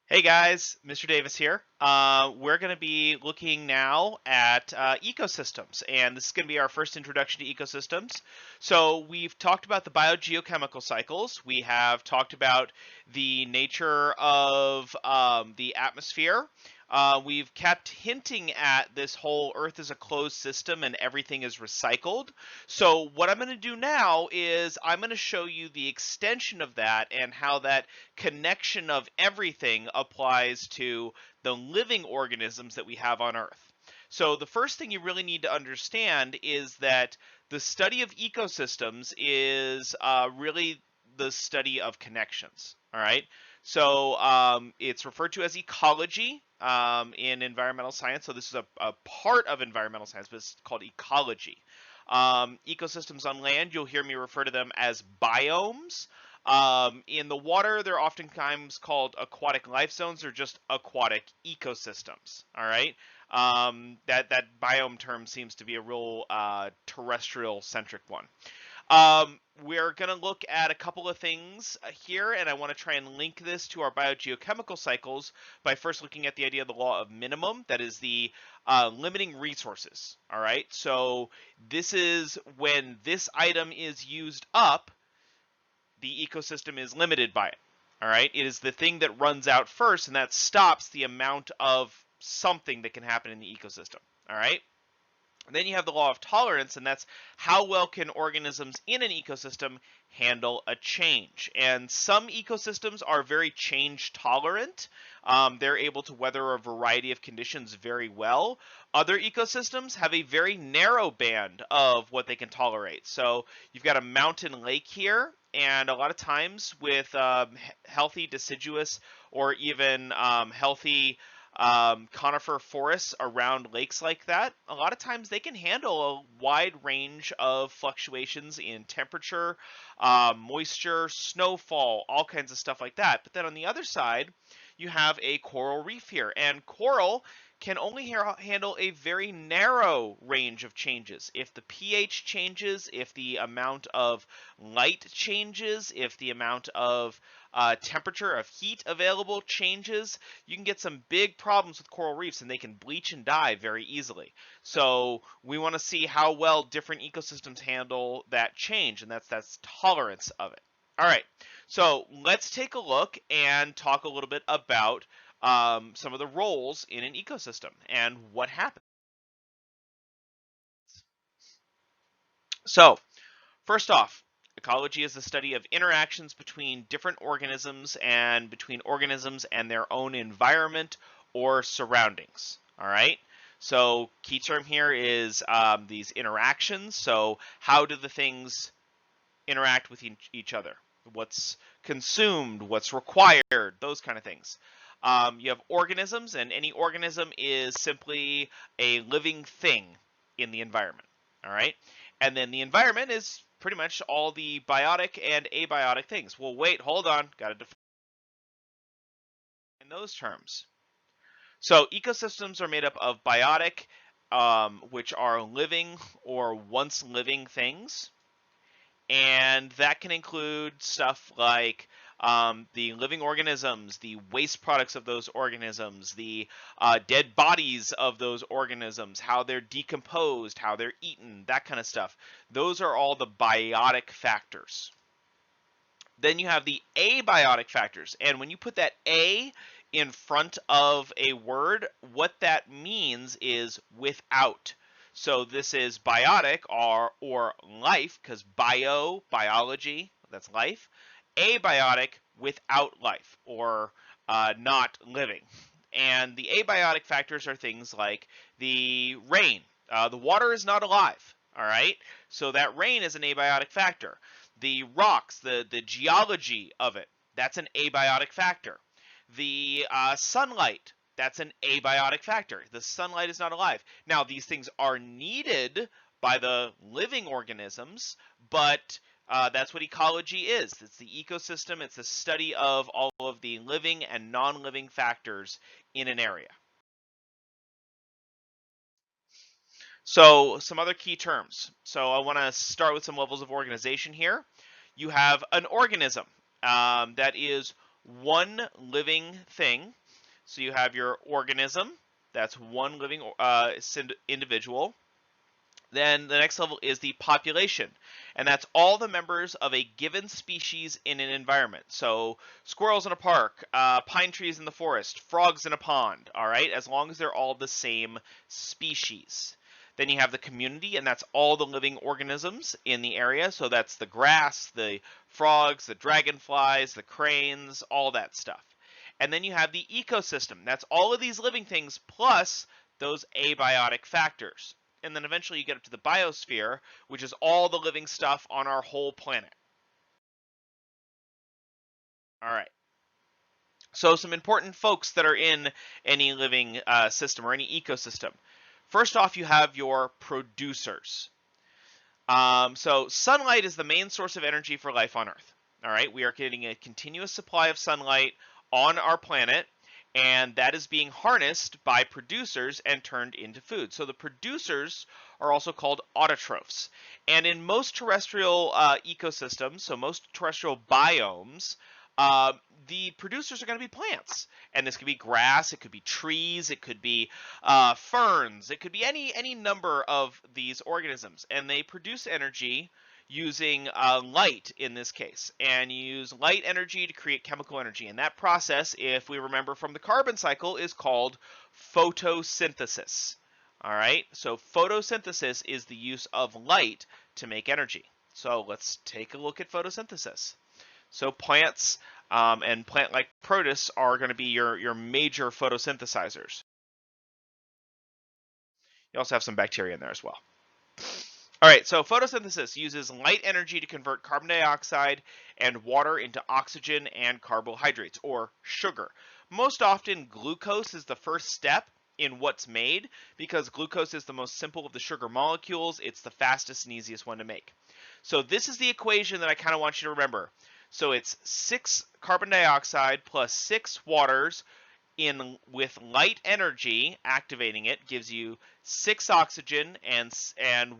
Hey guys, Mr. Davis here. We're going to be looking now at ecosystems, and this is going to be our first introduction to ecosystems. So we've talked about the biogeochemical cycles. We have talked about the nature of the atmosphere. We've kept hinting at this whole Earth is a closed system and everything is recycled. So what I'm going to do now is I'm going to show you the extension of that and how that connection of everything applies to the living organisms that we have on Earth. So the first thing you really need to understand is that the study of ecosystems is really the study of connections. All right. So it's referred to as ecology in environmental science. So this is a part of environmental science, but it's called ecology. Ecosystems on land, you'll hear me refer to them as biomes. In the water, they're oftentimes called aquatic life zones or just aquatic ecosystems. All right. That biome term seems to be a real terrestrial centric one. We're going to look at a couple of things here, and I want to try and link this to our biogeochemical cycles by first looking at the idea of the law of minimum, that is the limiting resources. All right, so this is when this item is used up, the ecosystem is limited by it. All right, it is the thing that runs out first, and that stops the amount of something that can happen in the ecosystem. All right. And then you have the law of tolerance, and that's how well can organisms in an ecosystem handle a change. And some ecosystems are very change tolerant. They're able to weather a variety of conditions very well. Other ecosystems have a very narrow band of what they can tolerate. So you've got a mountain lake here, and a lot of times with healthy deciduous or even healthy conifer forests around lakes like that, a lot of times they can handle a wide range of fluctuations in temperature, moisture, snowfall, all kinds of stuff like that. But then on the other side, you have a coral reef here, and coral can only handle a very narrow range of changes. If the pH changes, if the amount of light changes, if the amount of temperature of heat available changes, you can get some big problems with coral reefs, and they can bleach and die very easily. So we want to see how well different ecosystems handle that change, and that's tolerance of it. All right, so let's take a look and talk a little bit about some of the roles in an ecosystem and what happens. So first off, ecology is the study of interactions between different organisms and between organisms and their own environment or surroundings. All right. So key term here is these interactions. So how do the things interact with each other? What's consumed? What's required? Those kind of things. You have organisms, and any organism is simply a living thing in the environment. All right. And then the environment is pretty much all the biotic and abiotic things. Well, wait, hold on. Got to define those terms. So ecosystems are made up of biotic, which are living or once living things. And that can include stuff like the living organisms, the waste products of those organisms, the dead bodies of those organisms, how they're decomposed, how they're eaten, that kind of stuff. Those are all the biotic factors. Then you have the abiotic factors. And when you put that A in front of a word, what that means is without. So this is biotic or life, because biology, that's life. Abiotic, without life, or not living. And the abiotic factors are things like the rain. The water is not alive, all right? So that rain is an abiotic factor. The rocks, the geology of it, that's an abiotic factor. The sunlight, that's an abiotic factor. The sunlight is not alive. Now, these things are needed by the living organisms, but that's what ecology is. It's the ecosystem. It's the study of all of the living and non-living factors in an area. So some other key terms. So I want to start with some levels of organization here. You have an organism that is one living thing. So you have your organism, that's one living individual. Then the next level is the population, and that's all the members of a given species in an environment. So squirrels in a park, pine trees in the forest, frogs in a pond, all right, as long as they're all the same species. Then you have the community, and that's all the living organisms in the area. So that's the grass, the frogs, the dragonflies, the cranes, all that stuff. And then you have the ecosystem. That's all of these living things plus those abiotic factors. And then eventually you get up to the biosphere, which is all the living stuff on our whole planet. All right. So some important folks that are in any living system or any ecosystem. First off, you have your producers. So sunlight is the main source of energy for life on Earth. All right, we are getting a continuous supply of sunlight on our planet, and that is being harnessed by producers and turned into food. So the producers are also called autotrophs. And in most terrestrial ecosystems, so most terrestrial biomes, uh, the producers are going to be plants. And this could be grass, it could be trees, it could be ferns, it could be any number of these organisms. And they produce energy using light in this case, and you use light energy to create chemical energy. And that process, if we remember from the carbon cycle, is called photosynthesis. All right, so photosynthesis is the use of light to make energy. So let's take a look at photosynthesis. So plants and plant-like protists are going to be your major photosynthesizers. You also have some bacteria in there as well. All right, so photosynthesis uses light energy to convert carbon dioxide and water into oxygen and carbohydrates, or sugar. Most often, glucose is the first step in what's made because glucose is the most simple of the sugar molecules. It's the fastest and easiest one to make. So this is the equation that I kind of want you to remember. So it's 6 carbon dioxide plus 6 waters with light energy activating it gives you 6 oxygen and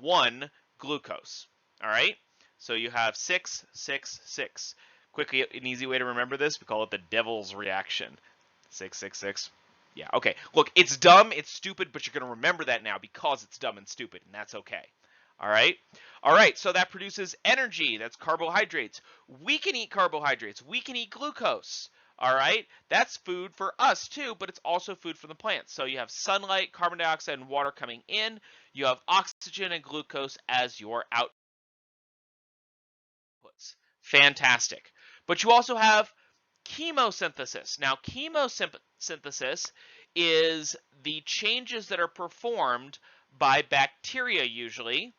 1 glucose. All right, so you have 6, 6, 6. Quickly, an easy way to remember this, we call it the devil's reaction. 6, 6, 6. Yeah, okay. Look, it's dumb, it's stupid, but you're going to remember that now because it's dumb and stupid, and that's okay. All right. All right, so that produces energy. That's carbohydrates. We can eat carbohydrates. We can eat glucose. All right, that's food for us too, but it's also food for the plants. So you have sunlight, carbon dioxide, and water coming in. You have oxygen and glucose as your outputs. Fantastic. But you also have chemosynthesis. Now, chemosynthesis is the changes that are performed by bacteria usually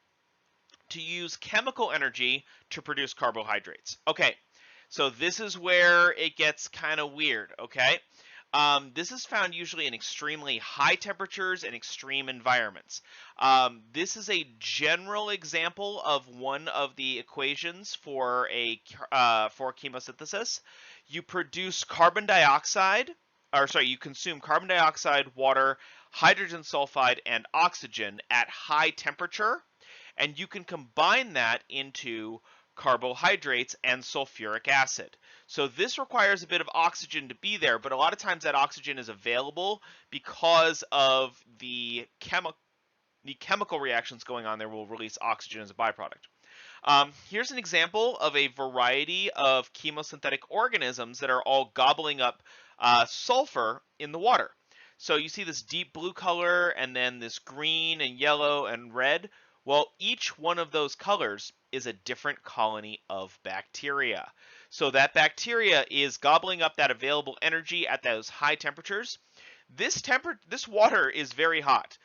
to use chemical energy to produce carbohydrates. Okay, so this is where it gets kind of weird, okay? This is found usually in extremely high temperatures and extreme environments. This is a general example of one of the equations for chemosynthesis. You produce carbon dioxide, or sorry, you consume carbon dioxide, water, hydrogen sulfide, and oxygen at high temperature, and you can combine that into carbohydrates and sulfuric acid. So this requires a bit of oxygen to be there, but a lot of times that oxygen is available because of the chemical reactions going on there will release oxygen as a byproduct. Here's an example of a variety of chemosynthetic organisms that are all gobbling up sulfur in the water. So you see this deep blue color and then this green and yellow and red. Well, each one of those colors is a different colony of bacteria. So that bacteria is gobbling up that available energy at those high temperatures. This water is very hot.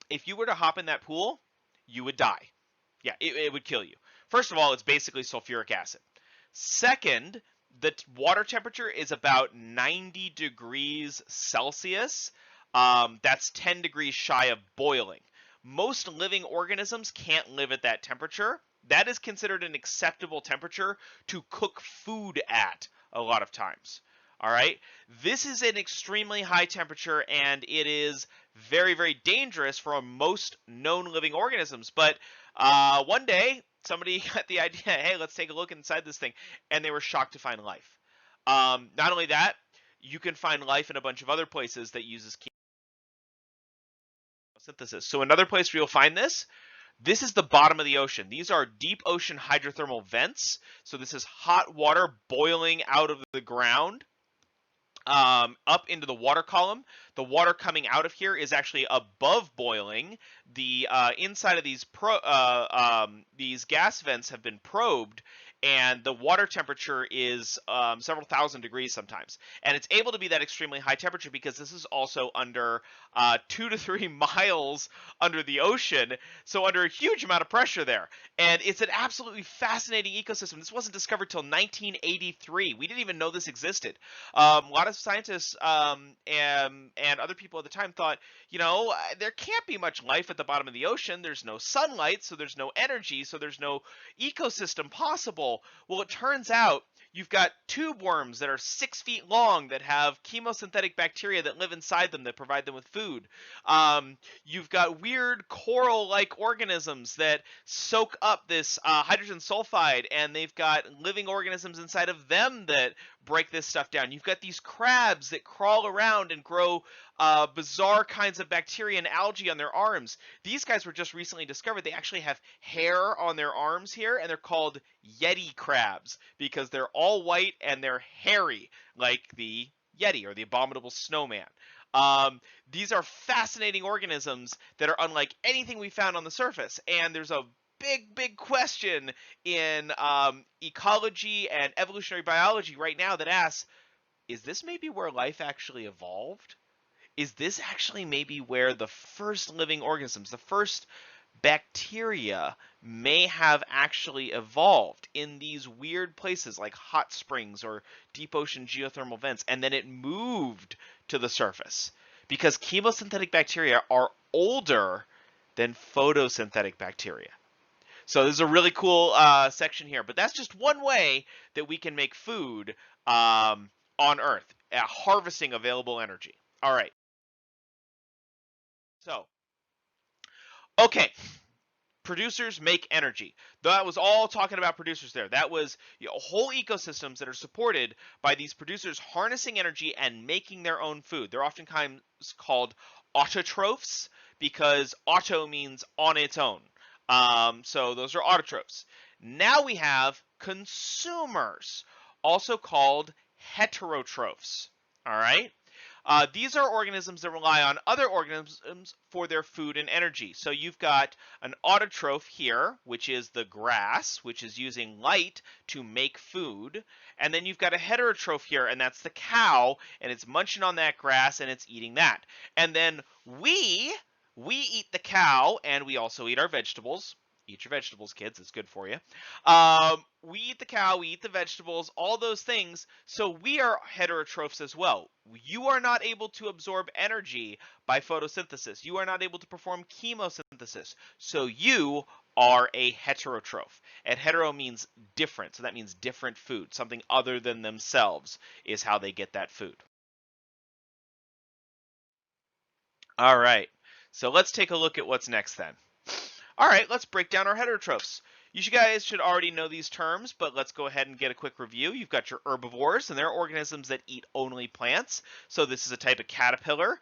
If you were to hop in that pool, you would die. Yeah, it would kill you. First of all, it's basically sulfuric acid. Second, the water temperature is about 90 degrees Celsius. That's 10 degrees shy of boiling. Most living organisms can't live at that temperature. That is considered an acceptable temperature to cook food at a lot of times. All right, this is an extremely high temperature and it is very, very dangerous for most known living organisms. But One day, somebody got the idea, hey, let's take a look inside this thing, and they were shocked to find life. Not only that, you can find life in a bunch of other places that uses chemosynthesis. So another place where you'll find this is the bottom of the ocean. These are deep ocean hydrothermal vents. So this is hot water boiling out of the ground up into the water column. The water coming out of here is actually above boiling. The inside of these gas vents have been probed, and the water temperature is several thousand degrees sometimes. And it's able to be that extremely high temperature because this is also under 2 to 3 miles under the ocean, so under a huge amount of pressure there. And it's an absolutely fascinating ecosystem. This wasn't discovered till 1983. We didn't even know this existed. A lot of scientists and other people at the time thought, there can't be much life at the bottom of the ocean. There's no sunlight, so there's no energy, so there's no ecosystem possible. Well, it turns out you've got tube worms that are 6 feet long that have chemosynthetic bacteria that live inside them that provide them with food. You've got weird coral-like organisms that soak up this hydrogen sulfide, and they've got living organisms inside of them that break this stuff down. You've got these crabs that crawl around and grow bizarre kinds of bacteria and algae on their arms. These guys were just recently discovered. They actually have hair on their arms here, and they're called Yeti crabs because they're all white and they're hairy, like the Yeti or the abominable snowman. These are fascinating organisms that are unlike anything we found on the surface, and there's a big question in ecology and evolutionary biology right now that asks, is this maybe where life actually evolved? Is this actually maybe where the first living organisms, the first bacteria may have actually evolved in these weird places like hot springs or deep ocean geothermal vents, and then it moved to the surface? Because chemosynthetic bacteria are older than photosynthetic bacteria. So this is a really cool section here, but that's just one way that we can make food on Earth, harvesting available energy. All right. So, okay, producers make energy. That was all talking about producers there. That was whole ecosystems that are supported by these producers harnessing energy and making their own food. They're oftentimes called autotrophs because auto means on its own. So those are autotrophs. Now we have consumers, also called heterotrophs. All right. These are organisms that rely on other organisms for their food and energy. So you've got an autotroph here, which is the grass, which is using light to make food. And then you've got a heterotroph here, and that's the cow, and it's munching on that grass, and it's eating that. And then we eat the cow, and we also eat our vegetables. Eat your vegetables, kids. It's good for you. We eat the cow, we eat the vegetables, all those things. So we are heterotrophs as well. You are not able to absorb energy by photosynthesis. You are not able to perform chemosynthesis. So you are a heterotroph. And hetero means different. So that means different food. Something other than themselves is how they get that food. All right. So let's take a look at what's next then. All right, let's break down our heterotrophs. You guys should already know these terms, but let's go ahead and get a quick review. You've got your herbivores, and they're organisms that eat only plants. So this is a type of caterpillar.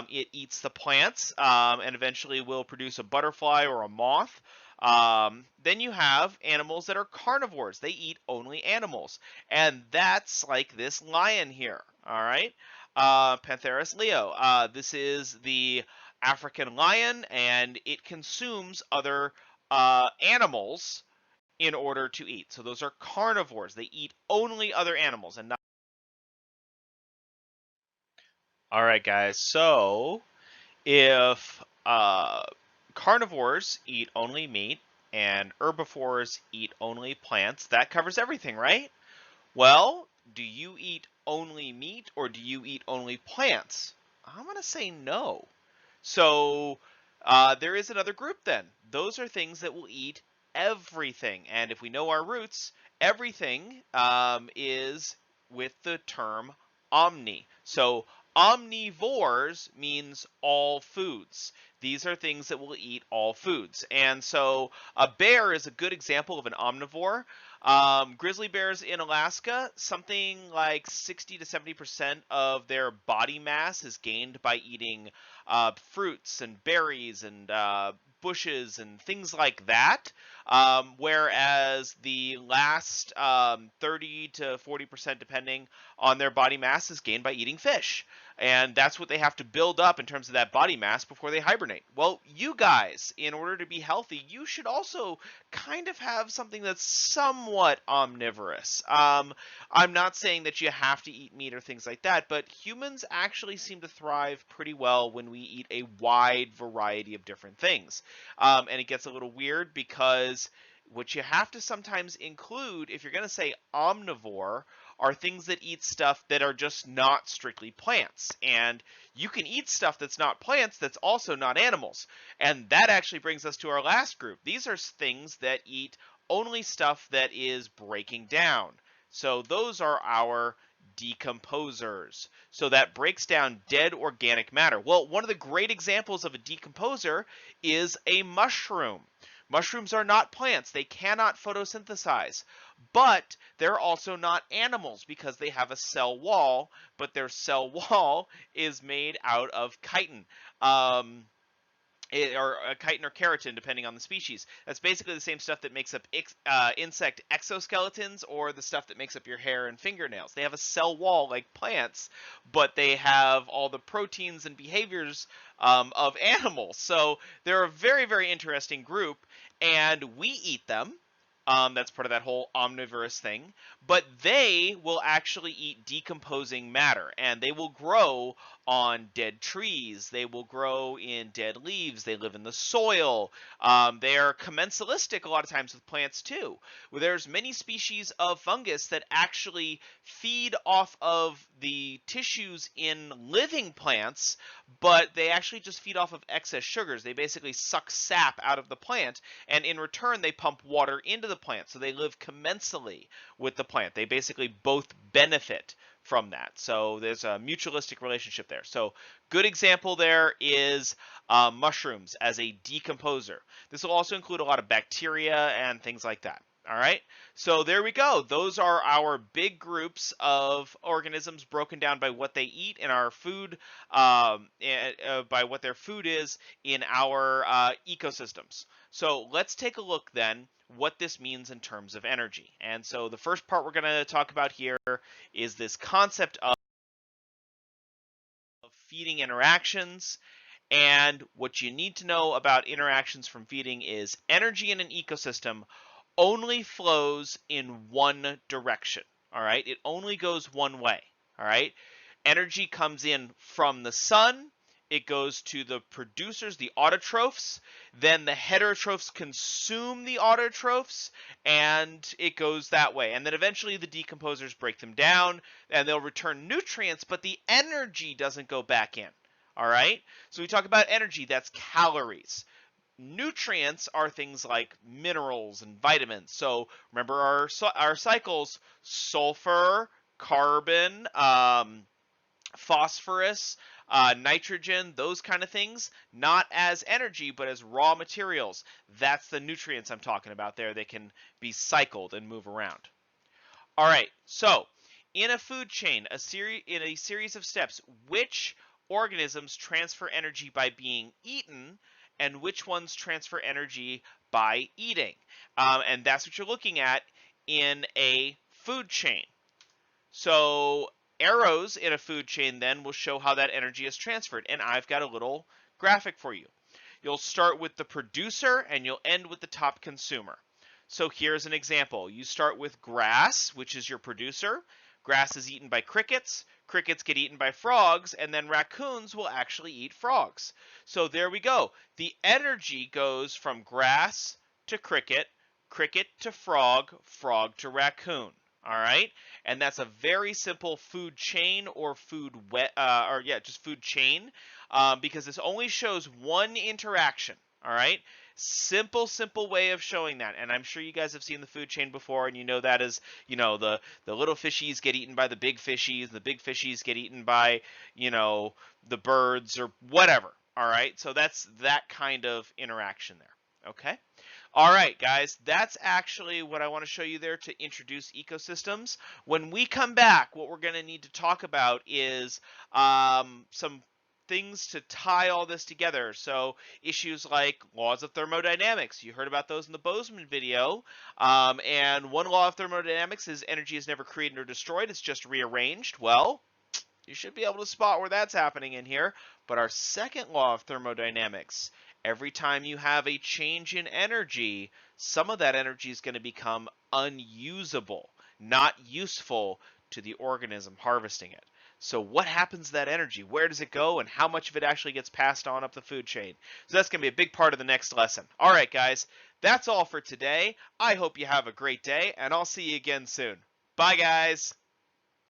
It eats the plants and eventually will produce a butterfly or a moth. Then you have animals that are carnivores. They eat only animals. And that's like this lion here, all right? Pantherus leo. This is the African lion, and it consumes other animals in order to eat. So those are carnivores. They eat only other animals and not. All right, guys. So if carnivores eat only meat and herbivores eat only plants, that covers everything, right? Well, do you eat only meat or do you eat only plants? I'm going to say no. So there is another group then. Those are things that will eat everything. And if we know our roots, everything is with the term omni. So Omnivores means all foods. These are things that will eat all foods. And so a bear is a good example of an omnivore. Grizzly bears in Alaska, something like 60 to 70% of their body mass is gained by eating fruits and berries and bushes and things like that. Whereas the last 30 to 40%, depending on their body mass, is gained by eating fish. And that's what they have to build up in terms of that body mass before they hibernate. Well, you guys, in order to be healthy, you should also kind of have something that's somewhat omnivorous. I'm not saying that you have to eat meat or things like that, but humans actually seem to thrive pretty well when we eat a wide variety of different things. And it gets a little weird because what you have to sometimes include, if you're going to say omnivore, are things that eat stuff that are just not strictly plants. And you can eat stuff that's not plants that's also not animals. And that actually brings us to our last group. These are things that eat only stuff that is breaking down. So those are our decomposers. So that breaks down dead organic matter. Well, one of the great examples of a decomposer is a mushroom. Mushrooms are not plants. They cannot photosynthesize. But they're also not animals because they have a cell wall, but their cell wall is made out of chitin. Or chitin or keratin, depending on the species. That's basically the same stuff that makes up insect exoskeletons or the stuff that makes up your hair and fingernails. They have a cell wall like plants, but they have all the proteins and behaviors of animals. So they're a very, very interesting group, and we eat them. That's part of that whole omnivorous thing. But they will actually eat decomposing matter, and they will grow on dead trees. They will grow in dead leaves. They live in the soil. They are commensalistic a lot of times with plants too. There's many species of fungus that actually feed off of the tissues in living plants, but they actually just feed off of excess sugars. They basically suck sap out of the plant, and in return they pump water into the plant. So they live commensally with the plant. They basically both benefit from that. So there's a mutualistic relationship there. So good example there is mushrooms as a decomposer. This will also include a lot of bacteria and things like that. All right, so there we go. Those are our big groups of organisms broken down by what they eat in our food, by what their food is in our ecosystems. So let's take a look then what this means in terms of energy. And so the first part we're going to talk about here is this concept of feeding interactions. And what you need to know about interactions from feeding is energy in an ecosystem only flows in one direction. All right, it only goes one way. All right, energy comes in from the sun. It goes to the producers, the autotrophs. Then the heterotrophs consume the autotrophs, and it goes that way. And then eventually the decomposers break them down, and they'll return nutrients, but the energy doesn't go back in. All right, so we talk about energy, that's calories. Nutrients are things like minerals and vitamins. So remember our cycles: sulfur, carbon, phosphorus, nitrogen, those kind of things, not as energy, but as raw materials. That's the nutrients I'm talking about there. They can be cycled and move around. All right, so in a food chain, in a series of steps, which organisms transfer energy by being eaten and which ones transfer energy by eating? And that's what you're looking at in a food chain. So arrows in a food chain then will show how that energy is transferred. And I've got a little graphic for you. You'll start with the producer and you'll end with the top consumer. So here's an example. You start with grass, which is your producer. Grass is eaten by crickets. Crickets get eaten by frogs, and then raccoons will actually eat frogs. So there we go. The energy goes from grass to cricket, cricket to frog, frog to raccoon. All right, and that's a very simple food chain or just food chain, because this only shows one interaction. All right, Simple way of showing that. And I'm sure you guys have seen the food chain before, and you know that is, the little fishies get eaten by the big fishies, and the big fishies get eaten by, the birds or whatever. All right. So that's that kind of interaction there. Okay. All right, guys, that's actually what I want to show you there to introduce ecosystems. When we come back, what we're going to need to talk about is some things to tie all this together. So issues like laws of thermodynamics. You heard about those in the Bozeman video. And one law of thermodynamics is energy is never created or destroyed. It's just rearranged. Well, you should be able to spot where that's happening in here. But our second law of thermodynamics, every time you have a change in energy, some of that energy is going to become unusable, not useful to the organism harvesting it. So what happens to that energy? Where does it go? And how much of it actually gets passed on up the food chain? So that's going to be a big part of the next lesson. All right, guys, that's all for today. I hope you have a great day, and I'll see you again soon. Bye, guys.